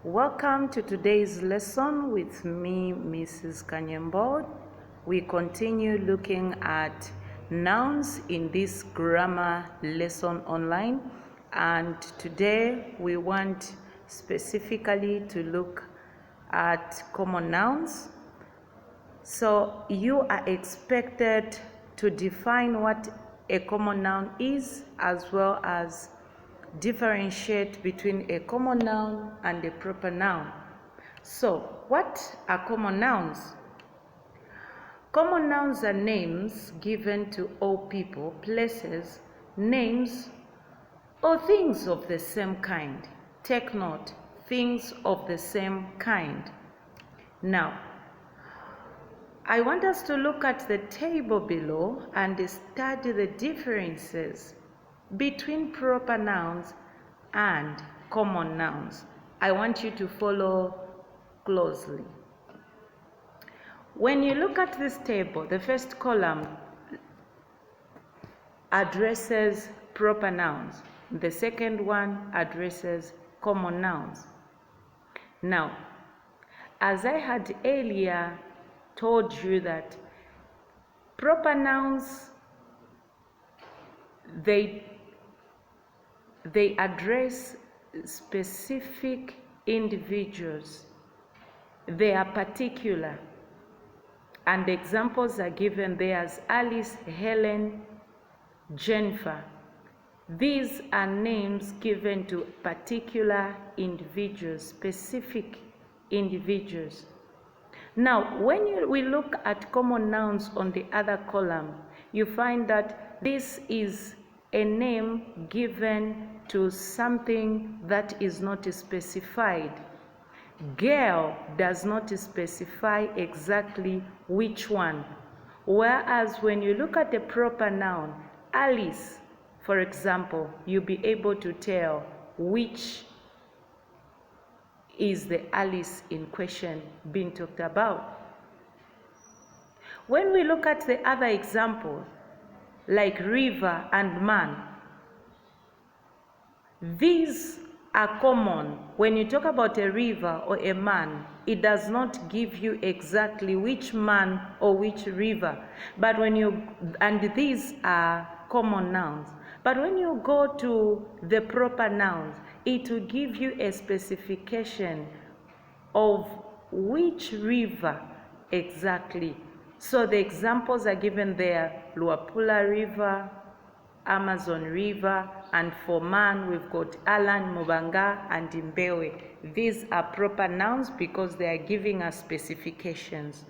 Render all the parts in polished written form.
Welcome to today's lesson with me, Mrs. Kanyembo. We continue looking at nouns in this grammar lesson online, and today we want specifically to look at common nouns. So you are expected to define what a common noun is, as well as differentiate between a common noun and a proper noun. So, what are common nouns? Common nouns are names given to all people, places, names, or things of the same kind. Take note, things of the same kind. Now, I want us to look at the table below and study the differences between proper nouns and common nouns. I want you to follow closely. When you look at this table, the first column addresses proper nouns. The second one addresses common nouns. Now, as I had earlier told you that proper nouns, they address specific individuals. They are particular, and examples are given there as Alice, Helen, Jennifer. These are names given to particular individuals, specific individuals. Now, when we look at common nouns on the other column, you find that this is a name given to something that is not specified. Girl does not specify exactly which one. Whereas when you look at the proper noun, Alice, for example, you'll be able to tell which is the Alice in question being talked about. When we look at the other example, like river and man, these are common. When you talk about a river or a man, it does not give you exactly which man or which river. But and these are common nouns. But when you go to the proper nouns, it will give you a specification of which river exactly. So the examples are given there: Luapula River, Amazon River, and for man we've got Alan, Mubanga, and Imbewe. These are proper nouns because they are giving us specifications.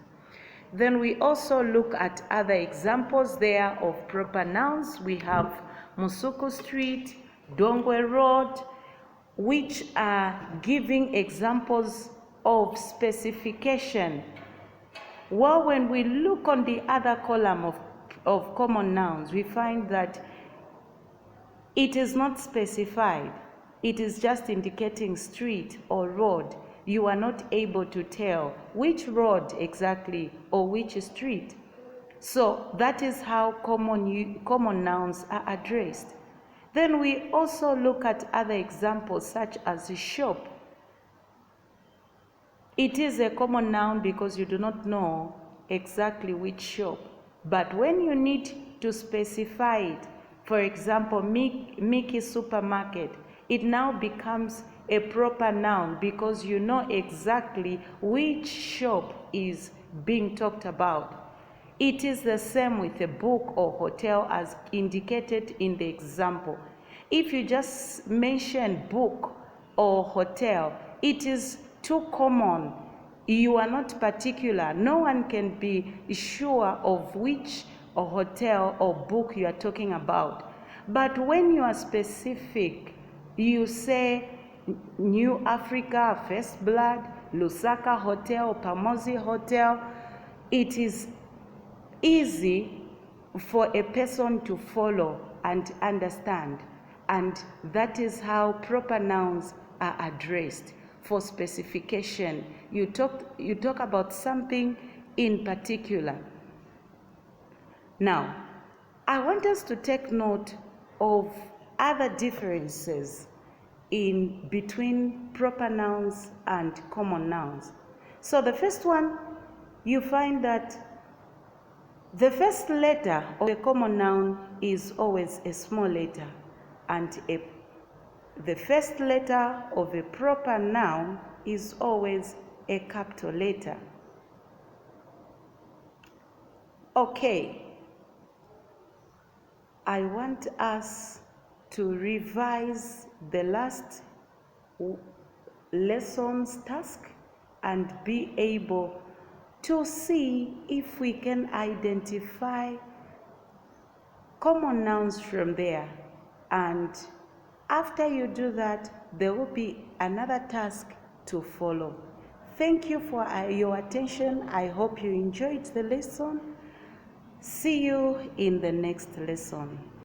Then we also look at other examples there of proper nouns. We have Musuku Street, Dongwe Road, which are giving examples of specification. Well, when we look on the other column of common nouns, we find that it is not specified. It is just indicating street or road. You are not able to tell which road exactly or which street. So that is how common nouns are addressed. Then we also look at other examples such as shop. It is a common noun because you do not know exactly which shop. But when you need to specify it, for example, Mickey Supermarket, it now becomes a proper noun because you know exactly which shop is being talked about. It is the same with a book or hotel as indicated in the example. If you just mention book or hotel, it is too common. You are not particular. No one can be sure of which hotel or book you are talking about. But when you are specific, you say New Africa, First Blood, Lusaka Hotel, Pamosi Hotel. It is easy for a person to follow and understand. And that is how proper nouns are addressed. For specification, you talk about something in particular. Now, I want us to take note of other differences in between proper nouns and common nouns. So the first one, you find that the first letter of a common noun is always a small letter, and the first letter of a proper noun is always a capital letter. Okay, I want us to revise the last lesson's task and be able to see if we can identify common nouns from there. And after you do that, there will be another task to follow. Thank you for your attention. I hope you enjoyed the lesson. See you in the next lesson.